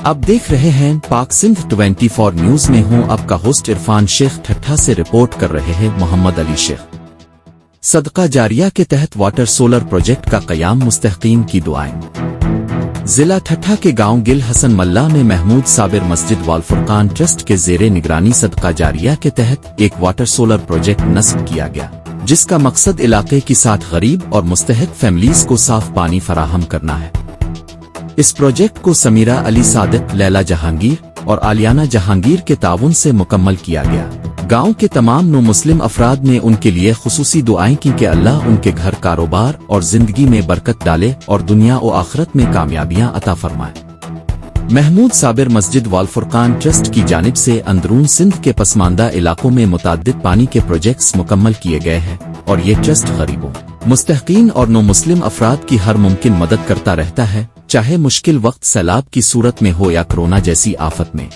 आप देख रहे हैं पाक सिंध 24 न्यूज में हूं आपका होस्ट इरफान शेख ठट्ठा से रिपोर्ट कर रहे हैं मोहम्मद अली शेख। सदका जारिया के तहत वाटर सोलर प्रोजेक्ट का क़याम, मुस्तहक़ीन की दुआएं। जिला ठट्ठा के गांव गिल हसन मल्ला में महमूद साबिर मस्जिद वालफुरकान ट्रस्ट के ज़ेरे निगरानी सदका जारिया के तहत एक वाटर सोलर प्रोजेक्ट नस्ब किया गया, जिसका मकसद इलाके की 60 गरीब और मुस्तहिक फैमिलीज को साफ पानी फराहम करना है। इस प्रोजेक्ट को समीरा अली सादिक, लैला जहांगीर और आलियाना जहांगीर के ताउन से मुकम्मल किया गया। गांव के तमाम नो मुस्लिम अफराद ने उनके लिए खुसूसी दुआएं की कि अल्लाह उनके घर, कारोबार और जिंदगी में बरकत डाले और दुनिया और आखिरत में कामयाबियां अता फरमाए। महमूद साबिर मस्जिद वालफुरकान ट्रस्ट की जानिब से अंदरून सिंध के पसमानदा इलाकों में मुताद्दिद पानी के प्रोजेक्ट्स मुकम्मल किए गए हैं और ये ट्रस्ट गरीबों, मुस्तहक़ीन और नो मुस्लिम अफराद की हर मुमकिन मदद करता रहता है, चाहे मुश्किल वक्त सैलाब की सूरत में हो या कोरोना जैसी आफत में।